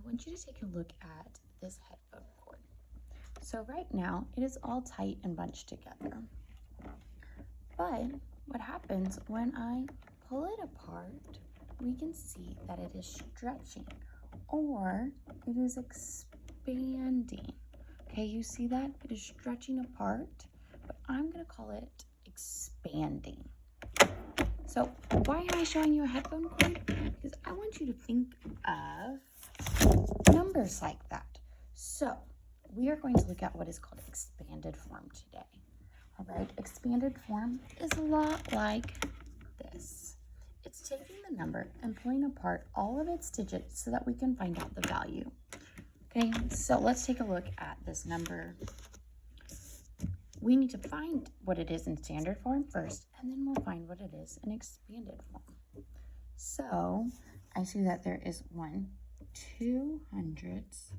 want you to take a look at this headphone cord. So right now it is all tight and bunched together. But what happens when I pull it apart, we can see that it is stretching or it is expanding. Okay, you see that? It is stretching apart, but I'm going to call it expanding. So why am I showing you a headphone cord? Because I want you to think of numbers like that. So we are going to look at what is called expanded form today. All right, expanded form is a lot like this. It's taking the number and pulling apart all of its digits so that we can find out the value. Okay, so let's take a look at this number. We need to find what it is in standard form first, and then we'll find what it is in expanded form. So I see that there is 2 hundredths.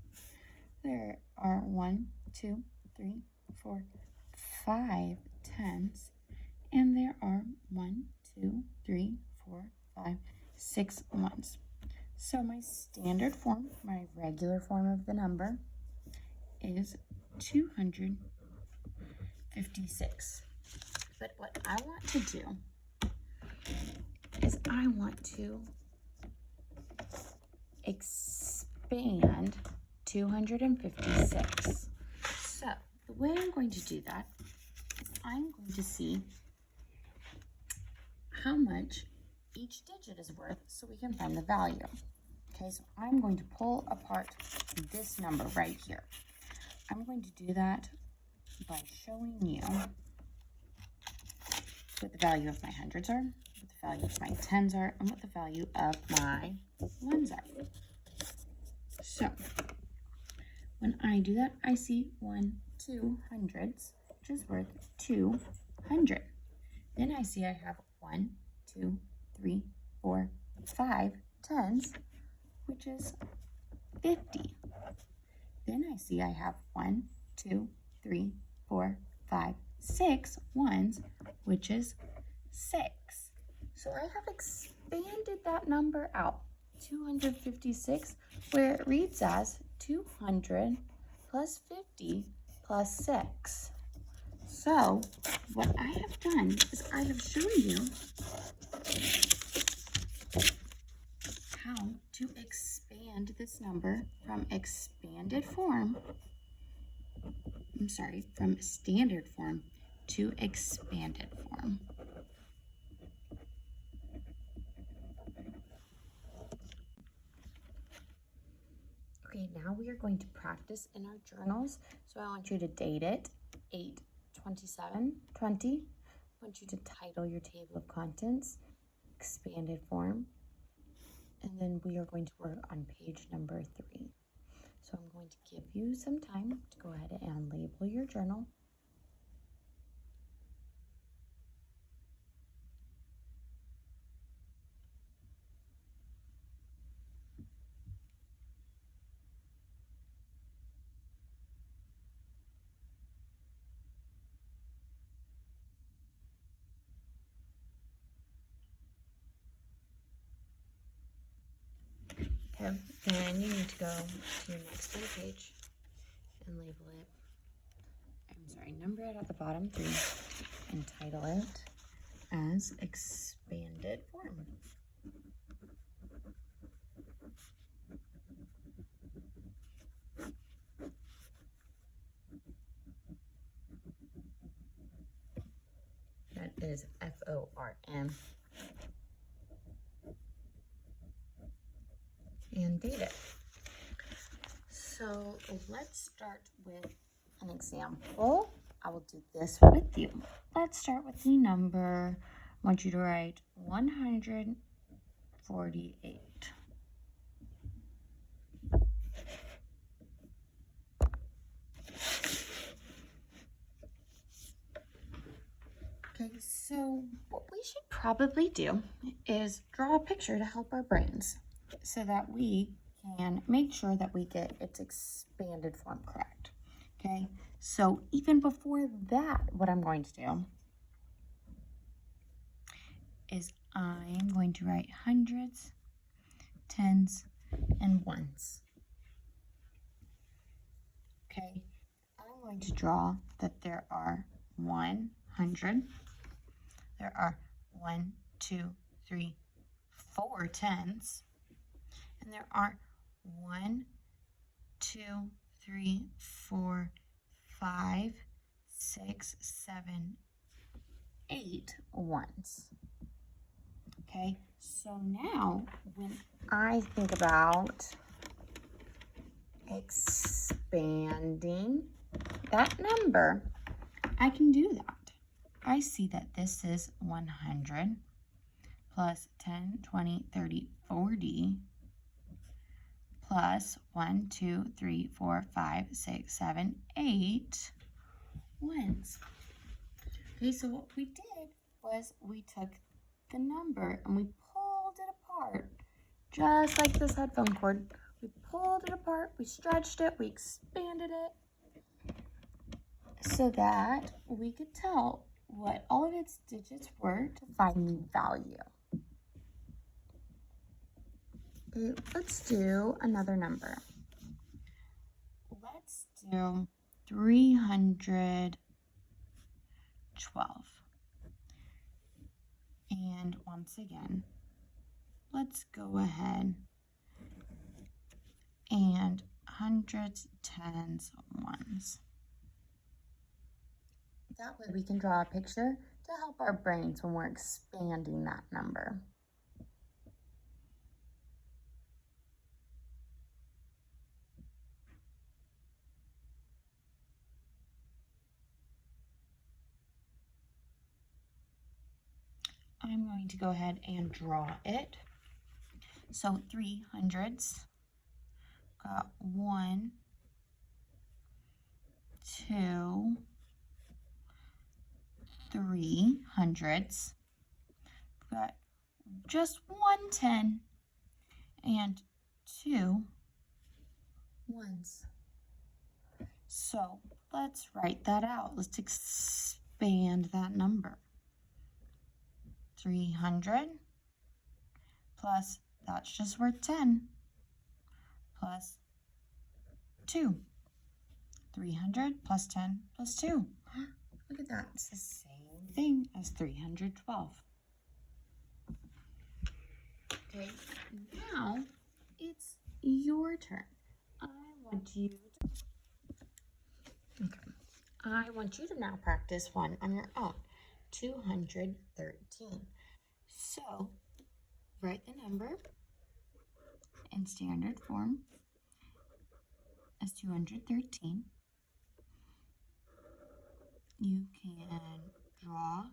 There are 1, 2, 3, 4, 5 tenths, and there are 1, 2, 3, 4, 5, 6 ones. So my standard form, my regular form of the number, is 256. But what I want to do is I want to expand 256. So the way I'm going to do that, I'm going to see how much each digit is worth so we can find the value. Okay, so I'm going to pull apart this number right here. I'm going to do that by showing you what the value of my hundreds are, what the value of my tens are, and what the value of my ones are. So when I do that, I see 2 hundredths, which is worth 200. Then I see I have 1, 2, 3, 4, 5 tens, which is 50. Then I see I have 1, 2, 3, 4, 5, 6 ones, which is 6. So I have expanded that number out, 256, where it reads as 200 plus 50 plus 6. So what I have done is I have shown you how to expand this number from from standard form to expanded form. Okay, now we are going to practice in our journals. So I want you to date it 8/27/20. I want you to title your table of contents, expanded form, and then we are going to work on page number 3. So I'm going to give you some time to go ahead and label your journal. Okay, then you need to go to your next page and label it, number it at the bottom 3 and title it as expanded form. That is FORM. And date it. So let's start with an example. I will do this with you. Let's start with the number. I want you to write 148. Okay, so what we should probably do is draw a picture to help our brains so that we can make sure that we get its expanded form correct. Okay, so even before that, what I'm going to do is I'm going to write hundreds, tens, and ones. Okay, I'm going to draw that there are 100. There are 1, 2, 3, 4 tens. And there are 1, 2, 3, 4, 5, 6, 7, 8 ones. Okay, so now when I think about expanding that number, I can do that. I see that this is 100 plus 10, 20, 30, 40 plus 1, 2, 3, 4, 5, 6, 7, 8 ones. Okay, so what we did was we took the number and we pulled it apart, just like this headphone cord. We pulled it apart, we stretched it, we expanded it, so that we could tell what all of its digits were to find the value. Okay, let's do another number. Let's do 312. And once again, let's go ahead and hundreds, tens, ones. That way we can draw a picture to help our brains when we're expanding that number. I'm going to go ahead and draw it. So 300s, got 1, 2, 3 hundreds, got just 1 10 and 2 ones. So let's write that out. Let's expand that number. 300 plus, that's just worth 10, plus 2. 300 plus 10 plus 2. Look at that. It's the same thing as 312. Okay, now it's your turn. I want you to now practice one on your own. 213. So write the number in standard form as 213. You can draw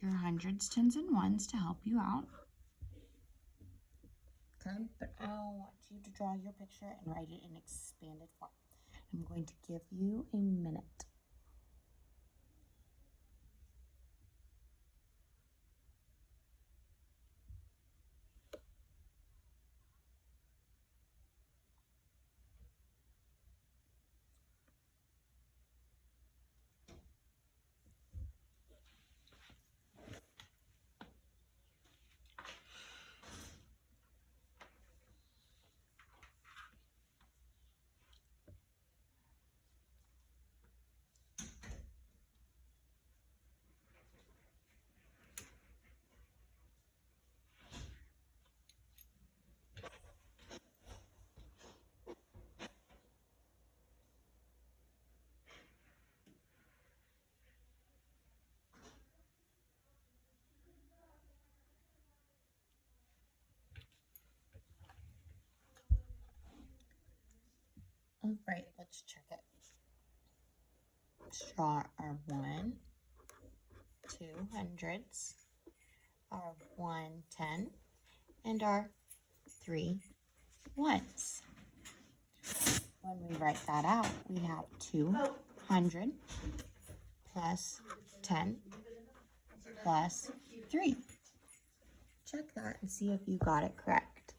your hundreds, tens, and ones to help you out. Okay, but I want you to draw your picture and write it in expanded form. I'm going to give you a minute. All right, let's check it. Let's draw our 1, 2 hundreds, our 1 10, and our 3 ones. When we write that out, we have 200 plus 10 plus 3. Check that and see if you got it correct.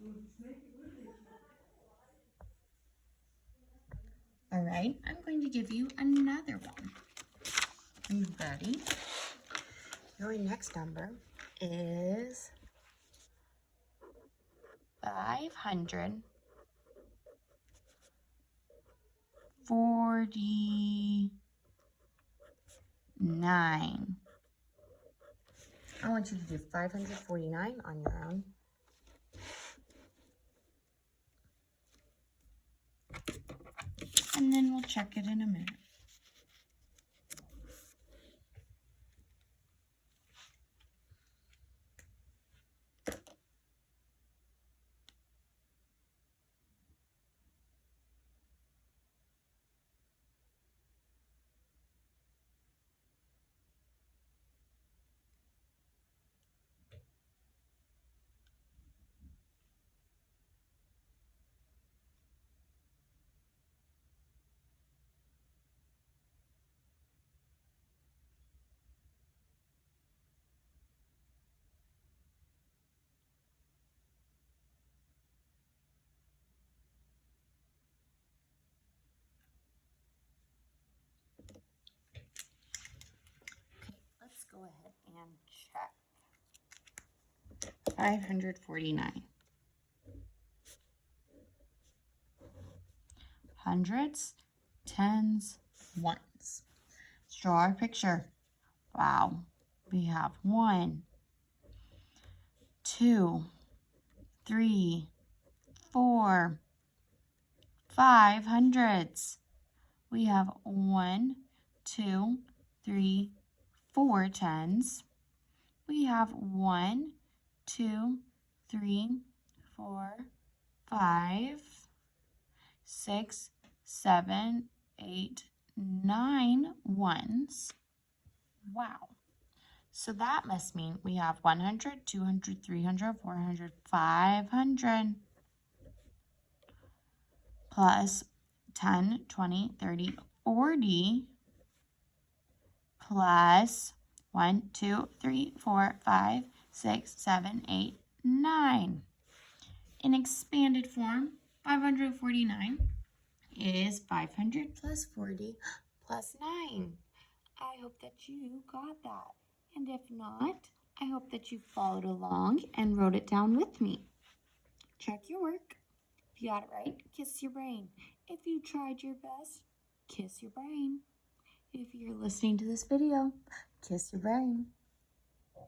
All right, I'm going to give you another one. Are you ready? Your next number is 500 549. I want you to do 549 on your own. And then we'll check it in a minute. Let's go ahead and check. 549. Hundreds, tens, ones. Let's draw our picture. Wow. We have 1, 2, 3, 4, 5 hundreds. We have 1, 2, 3, 4 tens. We have 1, 2, 3, 4, 5, 6, 7, 8, 9 ones. Wow. So that must mean we have 100, 200, 300, 400, 500 plus 10, 20, 30, 40 plus 1, 2, 3, 4, 5, 6, 7, 8, 9. In expanded form, 549 is 500 plus 40 plus 9. I hope that you got that. And if not, I hope that you followed along and wrote it down with me. Check your work. If you got it right, kiss your brain. If you tried your best, kiss your brain. If you're listening to this video, kiss your brain.